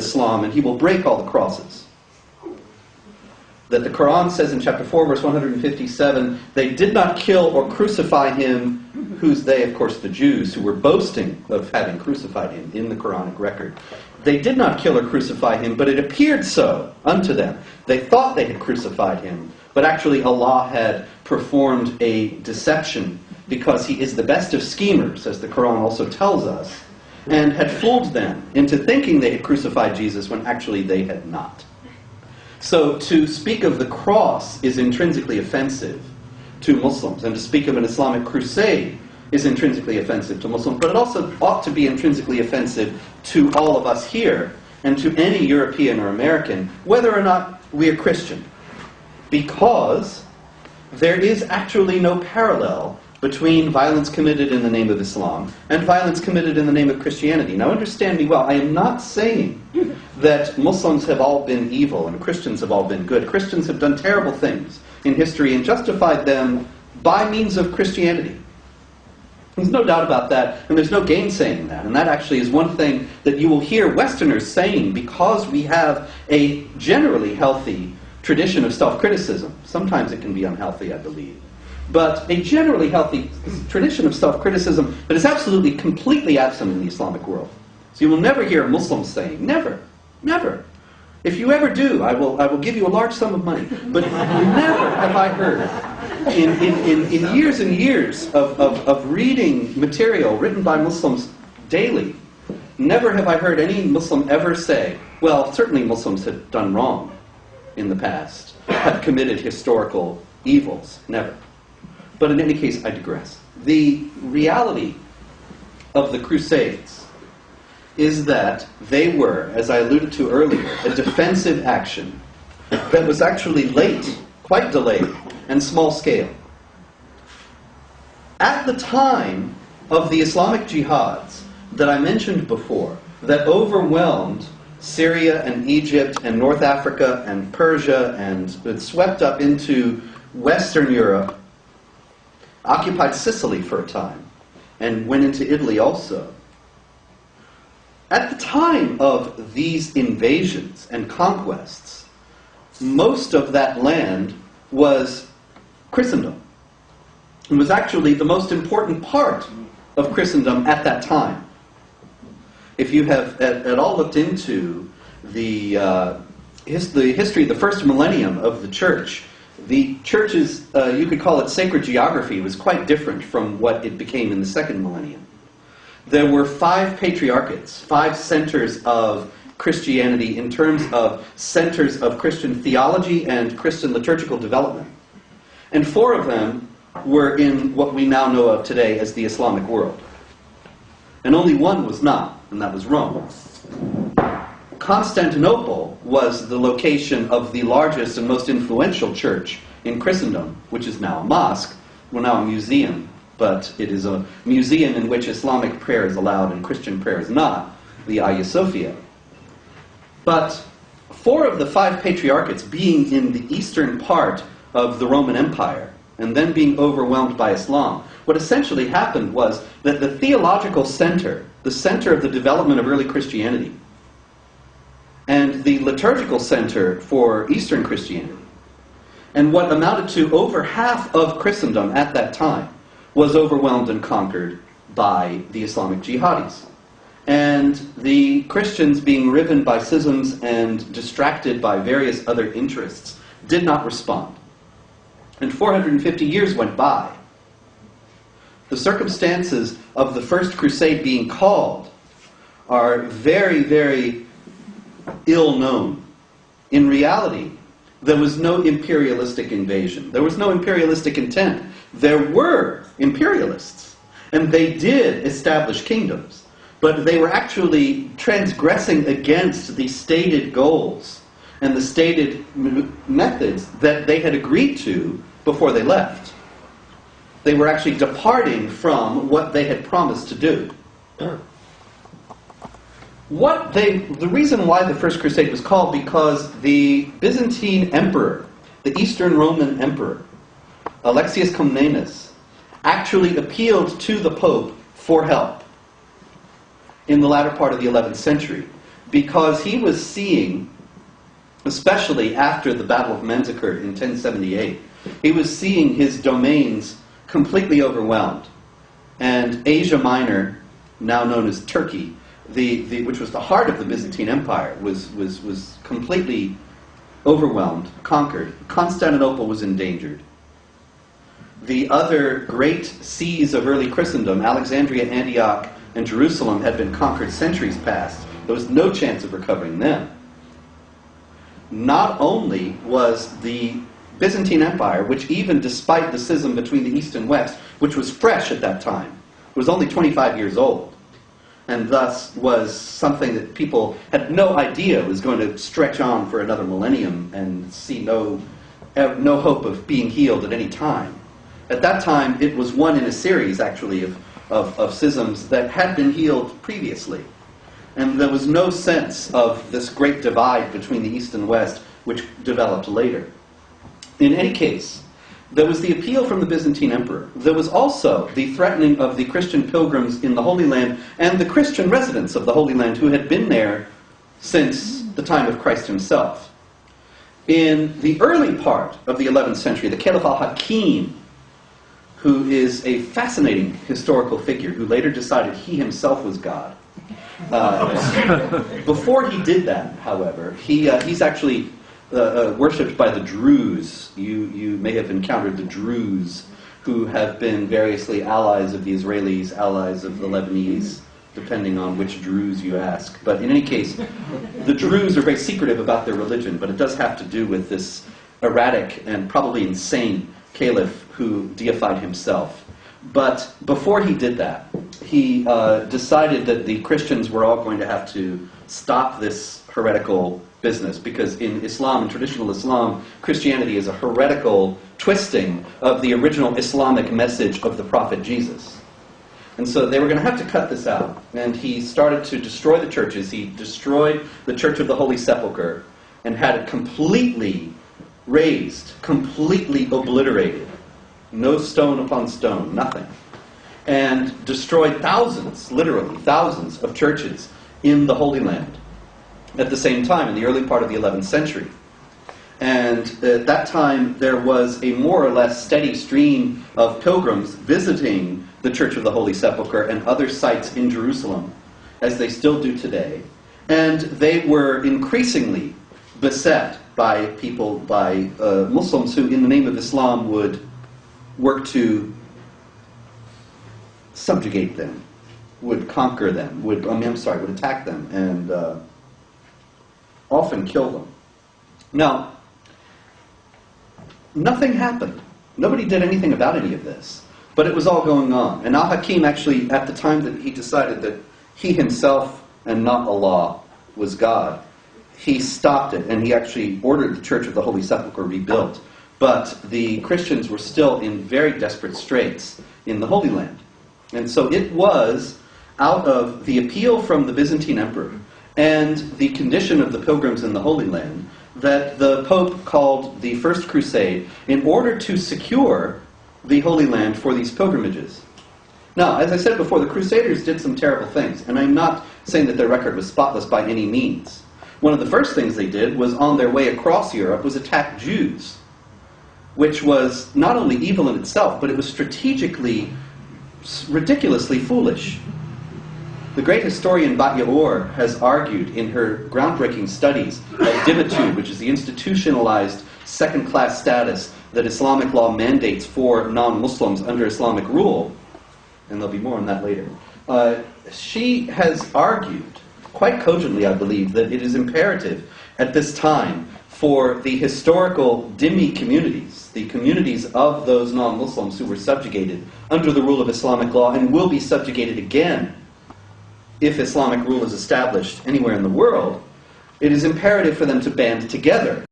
Islam, and he will break all the crosses. That the Quran says in chapter 4, verse 157, they did not kill or crucify him, who's they, of course, the Jews, who were boasting of having crucified him in the Quranic record. They did not kill or crucify him, but it appeared so unto them. They thought they had crucified him, but actually Allah had performed a deception because he is the best of schemers, as the Quran also tells us, and had fooled them into thinking they had crucified Jesus when actually they had not. So to speak of the cross is intrinsically offensive to Muslims, and to speak of an Islamic crusade is intrinsically offensive to Muslims, but it also ought to be intrinsically offensive to all of us here, and to any European or American, whether or not we are Christian. Because there is actually no parallel between violence committed in the name of Islam and violence committed in the name of Christianity. Now understand me well, I am not saying that Muslims have all been evil and Christians have all been good. Christians have done terrible things in history and justified them by means of Christianity. There's no doubt about that, and there's no gainsaying that. And that actually is one thing that you will hear Westerners saying, because we have a generally healthy tradition of self-criticism. Sometimes it can be unhealthy, I believe. But a generally healthy tradition of self-criticism that is absolutely, completely absent in the Islamic world. So you will never hear Muslims saying, never, never. If you ever do, I will give you a large sum of money. But never have I heard, in years and years of reading material written by Muslims daily, never have I heard any Muslim ever say, well, certainly Muslims have done wrong in the past, have committed historical evils. Never. But in any case, I digress. The reality of the Crusades is that they were, as I alluded to earlier, a defensive action that was actually late, quite delayed, and small scale. At the time of the Islamic jihads that I mentioned before, that overwhelmed Syria and Egypt and North Africa and Persia and swept up into Western Europe, occupied Sicily for a time, and went into Italy also. At the time of these invasions and conquests, most of that land was Christendom. It was actually the most important part of Christendom at that time. If you have at all looked into the history of the first millennium of the church, the church's, you could call it sacred geography, was quite different from what it became in the second millennium. There were 5 patriarchates, 5 centers of Christianity in terms of centers of Christian theology and Christian liturgical development. And 4 of them were in what we now know of today as the Islamic world. And only one was not, and that was Rome. Constantinople was the location of the largest and most influential church in Christendom, which is now a mosque, well, now a museum, but it is a museum in which Islamic prayer is allowed and Christian prayer is not, the Hagia Sophia. But 4 of the 5 patriarchates being in the eastern part of the Roman Empire, and then being overwhelmed by Islam, what essentially happened was that the theological center, the center of the development of early Christianity, and the liturgical center for Eastern Christianity, and what amounted to over half of Christendom at that time, was overwhelmed and conquered by the Islamic jihadis. And the Christians, being riven by schisms and distracted by various other interests, did not respond. And 450 years went by. The circumstances of the First Crusade being called are very, very ill known. In reality, there was no imperialistic invasion. There was no imperialistic intent. There were imperialists, and they did establish kingdoms, but they were actually transgressing against the stated goals and the stated methods that they had agreed to before they left. They were actually departing from what they had promised to do. The reason why the First Crusade was called, because the Byzantine emperor, the Eastern Roman emperor, Alexius Comnenus, actually appealed to the Pope for help in the latter part of the 11th century. because he was seeing, especially after the Battle of Manzikert in 1078, he was seeing his domains completely overwhelmed. And Asia Minor, now known as Turkey, which was the heart of the Byzantine Empire, was completely overwhelmed, conquered. Constantinople was endangered. The other great seas of early Christendom, Alexandria, Antioch, and Jerusalem, had been conquered centuries past. There was no chance of recovering them. Not only was the Byzantine Empire, which even despite the schism between the East and West, which was fresh at that time, was only 25 years old, and thus was something that people had no idea was going to stretch on for another millennium and see no hope of being healed at any time. At that time, it was one in a series, actually, of schisms that had been healed previously. And there was no sense of this great divide between the East and West, which developed later. In any case, there was the appeal from the Byzantine emperor. There was also the threatening of the Christian pilgrims in the Holy Land and the Christian residents of the Holy Land who had been there since the time of Christ himself. In the early part of the 11th century, the Caliph al-Hakim, who is a fascinating historical figure who later decided he himself was God. Before he did that, however, he's actually worshipped by the Druze. You may have encountered the Druze, who have been variously allies of the Israelis, allies of the Lebanese, depending on which Druze you ask. But in any case, the Druze are very secretive about their religion, but it does have to do with this erratic and probably insane caliph who deified himself. But before he did that, he decided that the Christians were all going to have to stop this heretical business, because in Islam, in traditional Islam, Christianity is a heretical twisting of the original Islamic message of the prophet Jesus. And so they were going to have to cut this out. And he started to destroy the churches. He destroyed the Church of the Holy Sepulchre and had it completely razed, completely obliterated. No stone upon stone, nothing. And destroyed thousands, literally thousands of churches in the Holy Land at the same time, in the early part of the 11th century. And at that time, there was a more or less steady stream of pilgrims visiting the Church of the Holy Sepulchre and other sites in Jerusalem, as they still do today. And they were increasingly beset by people, by Muslims who, in the name of Islam, would work to subjugate them, would conquer them, would attack them, and often kill them. Now, nothing happened. Nobody did anything about any of this. But it was all going on. And al-Hakim actually, at the time that he decided that he himself and not Allah was God, he stopped it, and he actually ordered the Church of the Holy Sepulchre rebuilt. But the Christians were still in very desperate straits in the Holy Land. And so it was out of the appeal from the Byzantine emperor and the condition of the pilgrims in the Holy Land that the Pope called the First Crusade in order to secure the Holy Land for these pilgrimages. Now, as I said before, the Crusaders did some terrible things, and I'm not saying that their record was spotless by any means. One of the first things they did was, on their way across Europe, was attack Jews, which was not only evil in itself, but it was strategically ridiculously foolish. The great historian Bat Yaor has argued in her groundbreaking studies of dhimmitude, which is the institutionalized second-class status that Islamic law mandates for non-Muslims under Islamic rule, and there'll be more on that later. She has argued, quite cogently I believe, that it is imperative at this time for the historical dhimmi communities, the communities of those non-Muslims who were subjugated under the rule of Islamic law and will be subjugated again if Islamic rule is established anywhere in the world, it is imperative for them to band together